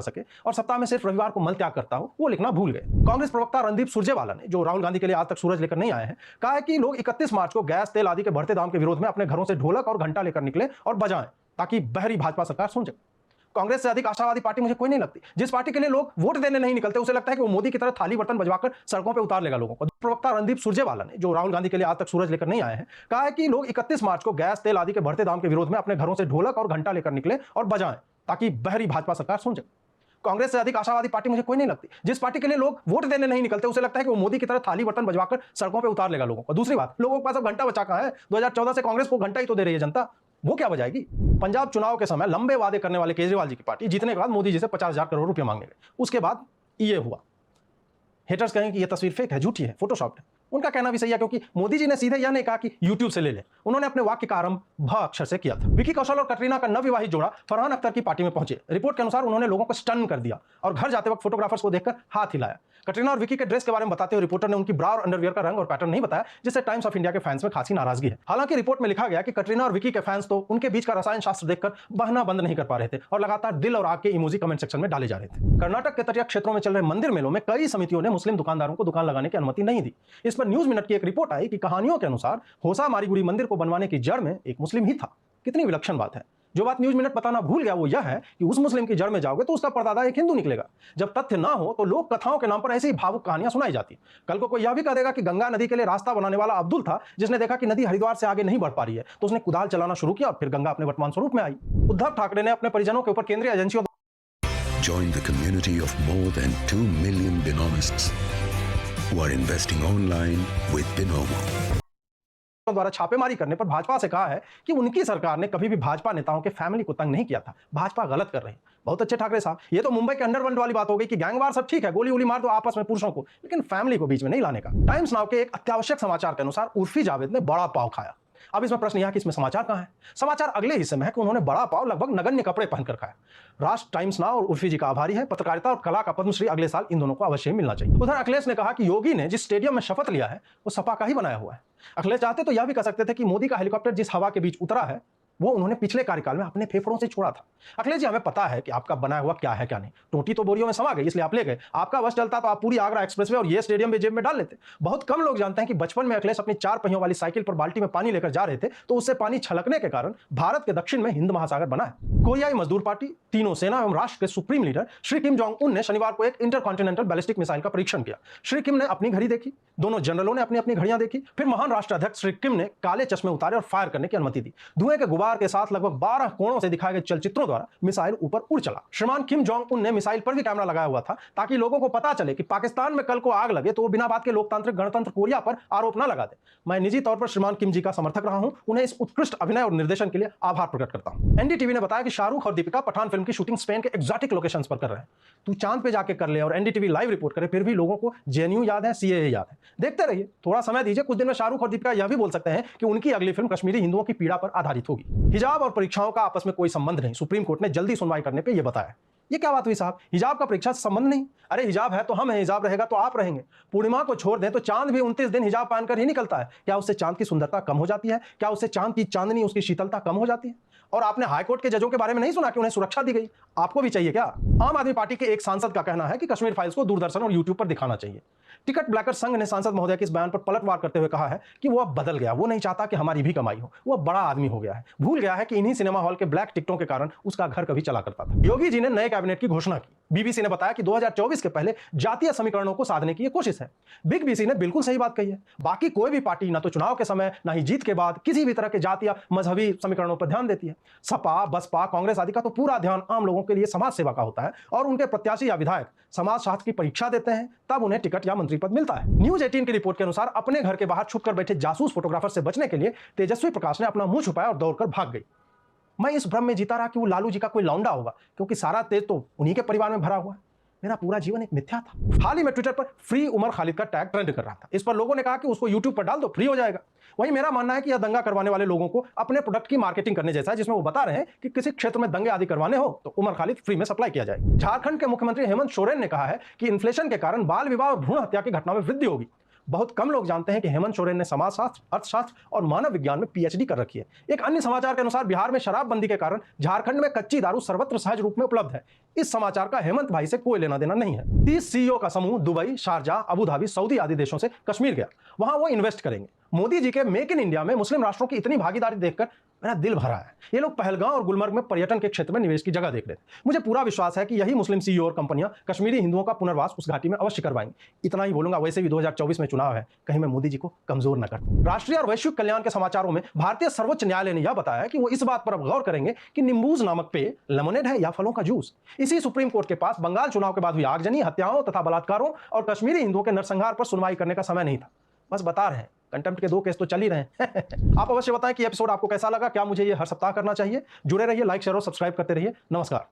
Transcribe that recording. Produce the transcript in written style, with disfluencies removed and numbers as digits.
सके और सप्ताह में सिर्फ रविवार को मल त्याग करता हूं, वो लिखना भूल गए। कांग्रेस प्रवक्ता रणदीप सुरजेवाला ने, जो राहुल गांधी के लिए आज तक सूरज लेकर नहीं आए हैं, कहा है कि लोग 31 मार्च को गैस तेल आदि के बढ़ते दाम के विरोध में अपने घरों से ढोलक और घंटा लेकर निकले और बजाएं, ताकि बहरी भाजपा सरकार सुन जाए। कांग्रेस से अधिक आशावादी पार्टी मुझे कोई नहीं लगती। जिस पार्टी के लिए लोग वोट देने नहीं निकलते, उसे लगता है कि वो मोदी की तरह थाली बर्तन बजवाकर सड़कों पर उतार लेगा लोगों को। प्रवक्ता रणदीप सुरजेवाला ने, जो राहुल गांधी के लिए आज तक सूरज लेकर नहीं आए हैं, कहा है कि लोग 31 मार्च को गैस तेल आदि के बढ़ते दाम के विरोध में अपने घरों से ढोलक और घंटा लेकर निकले और बजाएं, ताकि बहरी भाजपा सरकार सुन जाए। कांग्रेस से अधिक आशावादी पार्टी मुझे कोई नहीं लगती। जिस पार्टी के लिए लोग वोट देने नहीं निकलते, उसे लगता है कि वो मोदी की तरह थाली बर्तन बजवाकर सड़कों पे उतार लेगा लोगों को। दूसरी बात, लोगों के पास अब घंटा बचा कहां है? 2014 से कांग्रेस को घंटा ही तो दे रही है जनता, वो क्या बजाएगी? पंजाब चुनाव के समय लंबे वादे करने वाले केजरीवाल जी की पार्टी जीतने के बाद मोदी जी से 50,000 करोड़ रुपए मांगने गए। उसके बाद ये हुआ। हेटर्स कहेंगे कि ये तस्वीर फेक है, झूठी है, फोटोशॉप्ड है। उनका कहना भी सही है, क्योंकि मोदी जी ने सीधे यह नहीं कहा कि यूट्यूब से ले ले। उन्होंने अपने वाक्य का आरंभ भ अक्षर से किया था। विकी कौशल और कटरीना का नवविवाहित जोड़ा फरहान अख्तर की पार्टी में पहुंचे। रिपोर्ट के अनुसार उन्होंने लोगों को स्टन कर दिया और घर जाते वक्त फोटोग्राफर्स को देखकर हाथ हिलाया। कटरीना और विकी के ड्रेस के बारे में बताते हुए रिपोर्टर ने उनकी ब्रा और अंडरवियर का रंग और पैटर्न नहीं बताया, जिससे टाइम्स ऑफ इंडिया के फैंस में खासी नाराजगी है। हालांकि रिपोर्ट में लिखा गया कि कटरीना और विकी के फैंस तो उनके बीच का रसायन शास्त्र देखकर बहना बंद नहीं कर पा रहे थे और लगातार दिल और आग के इमोजी कमेंट सेक्शन में डाले जा रहे थे। कर्नाटक के तटीय क्षेत्रों में चल रहे मंदिर मेलों में कई समितियों ने मुस्लिम दुकानदारों को दुकान लगाने की अनुमति नहीं दी। इस पर न्यूज मिनट की एक रिपोर्ट आई कि कहानियों के अनुसार होसा मारीगुड़ी मंदिर को बनवाने की जड़ में एक मुस्लिम ही था। कितनी विलक्षण बात है। जो बात न्यूज मिनट बताना भूल गया वो यह है कि उस मुस्लिम की जड़ में जाओगे तो उसका परदादा एक हिंदू निकलेगा। जब तथ्य ना हो तो लोक कथाओं के नाम पर ऐसी भावुक कहानियां सुनाई जाती। कल को कोई यह भी कह देगा कि गंगा नदी के लिए रास्ता बनाने वाला अब्दुल था, जिसने देखा कि नदी हरिद्वार से आगे नहीं बढ़ पा रही है, तो उसने कुदाल चलाना शुरू किया और फिर गंगा अपने वर्तमान स्वरूप में आई। उद्धव ठाकरे ने अपने परिजनों के ऊपर केंद्रीय एजेंसियों Join the community of more than 2 million Binomists who are investing online with Binomo. द्वारा छापेमारी करने पर भाजपा से कहा है कि उनकी सरकार ने कभी भी भाजपा नेताओं के फैमिली को तंग नहीं किया था। भाजपा गलत कर रही है। बहुत अच्छे ठाकरे साहब, ये तो मुंबई के अंडरवर्ल्ड वाली बात हो गई कि गैंगवार सब ठीक है, गोली गोली मार दो आपस में पुरुषों को, लेकिन फैमिली को बीच में नहीं लाने का। टाइम्स नाउ के एक अत्यावश्यक समाचार के अनुसार उर्फी जावेद ने बड़ा पाव खाया। अब इसमें प्रश्न यह कि इसमें समाचार कहां है? समाचार अगले हिस्से में है कि उन्होंने बड़ा पाव लगभग नगण्य कपड़े पहनकर खाया। राष्ट्र टाइम्स नाउ और उर्फी जी का आभारी है। पत्रकारिता और कला का पद्मश्री अगले साल इन दोनों को अवश्य मिलना चाहिए। उधर अखिलेश ने कहा कि योगी ने जिस स्टेडियम में शपथ लिया है वो सपा का ही बनाया हुआ है। अखिलेश चाहते तो यह भी कह सकते थे कि मोदी का हेलीकॉप्टर जिस हवा के बीच उतरा है वो उन्होंने पिछले कार्यकाल में अपने फेफड़ों से छोड़ा था। अखिलेश जी, हमें पता है कि आपका बनाया हुआ क्या है क्या नहीं। टोटी तो बोरियों में समा गई, इसलिए आप ले गए। आपका बस चलता तो आप पूरी आगरा एक्सप्रेसवे और ये स्टेडियम भी जेब में डाल लेते। बहुत कम लोग जानते हैं कि बचपन में अखिलेश अपनी 4 पहियों वाली साइकिल पर बाल्टी में पानी लेकर जा रहे थे, तो उससे पानी छलकने के कारण भारत के दक्षिण में हिंद महासागर बना है। कोरियाई मजदूर पार्टी, तीनों सेना एवं राष्ट्र के supreme leader Shri Kim Jong Un ने शनिवार को एक इंटरकॉन्टिनेंटल बैलिस्टिक मिसाइल का परीक्षण किया। श्री किम ने अपनी घड़ी देखी, दोनों जनरलों ने अपनी अपनी घड़ियां देखी, फिर महान राष्ट्राध्यक्ष श्री किम ने काले चश्मे उतारे और फायर करने की अनुमति दी। धुएं के गुबार के साथ लगभग 12 कोणों से दिखाए गए चलचित्रों द्वारा मिसाइल ऊपर उड़ चला। श्रीमान किम जोंग उन ने मिसाइल पर भी कैमरा लगाया हुआ था, ताकि लोगों को पता चले कि पाकिस्तान में कल को आग लगे तो वो बिना बात के लोकतांत्रिक गणतंत्र कोरिया पर आरोप न लगा दे। मैं निजी तौर पर श्रीमान किम जी का समर्थक रहा हूं। उन्हें इस उत्कृष्ट अभिनय और निर्देशन के लिए आभार प्रकट करता हूं। एनडीटीवी ने बताया कि शाहरुख और दीपिका पठान फिल्म की शूटिंग स्पेन के एक्सोटिक लोकेशंस पर कर रहे हैं। तू चांद पे जाके कर ले और एनडीटीवी लाइव रिपोर्ट करे, फिर भी लोगों को जेएनयू याद है, सीएए याद है। देखते रहिए, थोड़ा समय दीजिए। कुछ दिन में शाहरुख और दीपिका यह भी बोल सकते हैं कि उनकी अगली फिल्म कश्मीरी हिंदुओं की पीड़ा पर आधारित होगी। हिजाब और परीक्षाओं का आपस में कोई संबंध नहीं, सुप्रीम कोर्ट ने जल्दी सुनवाई करने पे यह बताया। ये क्या बात हुई साहब? हिजाब का परीक्षा से संबंध नहीं? अरे हिजाब है तो हम हैं, हिजाब रहेगा तो आप रहेंगे। पूर्णिमा को छोड़ दें तो चांद भी 29 दिन हिजाब पहनकर ही निकलता है। क्या उससे चांद की सुंदरता कम हो जाती है? क्या उससे चांद की चांदनी, उसकी शीतलता कम हो जाती है? और आपने हाईकोर्ट के जजों के बारे में नहीं सुना कि उन्हें सुरक्षा दी गई? आपको भी चाहिए क्या? आम आदमी पार्टी के एक सांसद का कहना है कि कश्मीर फाइल्स को दूरदर्शन और यूट्यूब पर दिखाना चाहिए। टिकट ब्लैकर संघ ने सांसद महोदय के इस बयान पर पलटवार करते हुए कहा है कि वो अब बदल गया। वो नहीं चाहता कि हमारी भी कमाई हो। वो अब बड़ा आदमी हो गया है। भूल गया है कि इन्हीं सिनेमा हॉल के ब्लैक टिकटों के कारण उसका घर कभी चला करता था। योगी जी ने नए कैबिनेट की घोषणा की। बीबीसी ने बताया कि 2024 के पहले जातीय समीकरणों को साधने की यह कोशिश है। बिग बीसी ने बिल्कुल सही बात कही है। बाकी कोई भी पार्टी ना तो चुनाव के समय ना ही जीत के बाद किसी भी तरह के जातीय मजहबी समीकरणों पर ध्यान देती है। सपा, बसपा, कांग्रेस आदि का तो पूरा ध्यान आम लोगों के लिए समाज सेवा का होता है और उनके प्रत्याशी या विधायक समाज शास्त्र की परीक्षा देते हैं, तब उन्हें टिकट या मंत्री पद मिलता है। न्यूज 18 की रिपोर्ट के अनुसार अपने घर के बाहर छुपकर बैठे जासूस फोटोग्राफर से बचने के लिए तेजस्वी प्रकाश ने अपना मुंह छुपाया और दौड़कर भाग गई। मैं इस भ्रम में जीता रहा कि वो लालू जी का कोई लौंडा होगा, क्योंकि सारा तेज तो उन्हीं के परिवार में भरा हुआ है। मेरा पूरा जीवन एक मिथ्या था। हाल ही में ट्विटर पर फ्री उमर खालिद का टैग ट्रेंड कर रहा था। इस पर लोगों ने कहा कि उसको यूट्यूब पर डाल दो, फ्री हो जाएगा। वहीं मेरा मानना है कि यह दंगा करवाने वाले लोगों को अपने प्रोडक्ट की मार्केटिंग करने जैसा है, जिसमें वो बता रहे हैं कि किसी क्षेत्र में दंगे आदि करवाने हो तो उमर खालिद फ्री में सप्लाई किया जाएगा। झारखंड के मुख्यमंत्री हेमंत सोरेन ने कहा है कि इन्फ्लेशन के कारण बाल विवाह और भ्रूण हत्या की घटना में वृद्धि होगी। बहुत कम लोग जानते हैं कि हेमंत सोरेन ने समाजशास्त्र, अर्थशास्त्र और मानव विज्ञान में पीएचडी कर रखी है। एक अन्य समाचार के अनुसार बिहार में शराबबंदी के कारण झारखंड में कच्ची दारू सर्वत्र सहज रूप में उपलब्ध है। इस समाचार का हेमंत भाई से कोई लेना देना नहीं है। 30 सीईओ का समूह Dubai, Sharjah, Abu Dhabi, Saudi आदि देशों से कश्मीर गया। वहां वो इन्वेस्ट करेंगे। मोदी जी के मेक इन इंडिया में मुस्लिम राष्ट्रों की इतनी भागीदारी देखकर मेरा दिल भरा है। ये लोग पहलगांव और गुलमर्ग में पर्यटन के क्षेत्र में निवेश की जगह देख रहे थे। मुझे पूरा विश्वास है कि यही मुस्लिम सीईओ और कंपनियां कश्मीरी हिंदुओं का पुनर्वास उस घाटी में अवश्य करवाएंगी। इतना ही बोलूंगा, वैसे भी 2024 में चुनाव है, कहीं मैं मोदी जी को कमजोर न कर दूं। राष्ट्रीय और वैश्विक कल्याण के समाचारों में भारतीय सर्वोच्च न्यायालय ने यह बताया कि वो इस बात पर अब गौर करेंगे कि नींबूज नामक पेय लेमोनेड है या फलों का जूस। इसी सुप्रीम कोर्ट के पास बंगाल चुनाव के बाद हुई आगजनी, हत्याओं तथा बलात्कारों और कश्मीरी हिंदुओं के नरसंहार पर सुनवाई करने का समय नहीं था। बस बता रहे हैं, कंटेम्प्ट के 2 केस तो चल ही रहे हैं। आप अवश्य बताएं कि एपिसोड आपको कैसा लगा, क्या मुझे ये हर सप्ताह करना चाहिए। जुड़े रहिए, लाइक, शेयर और सब्सक्राइब करते रहिए। नमस्कार।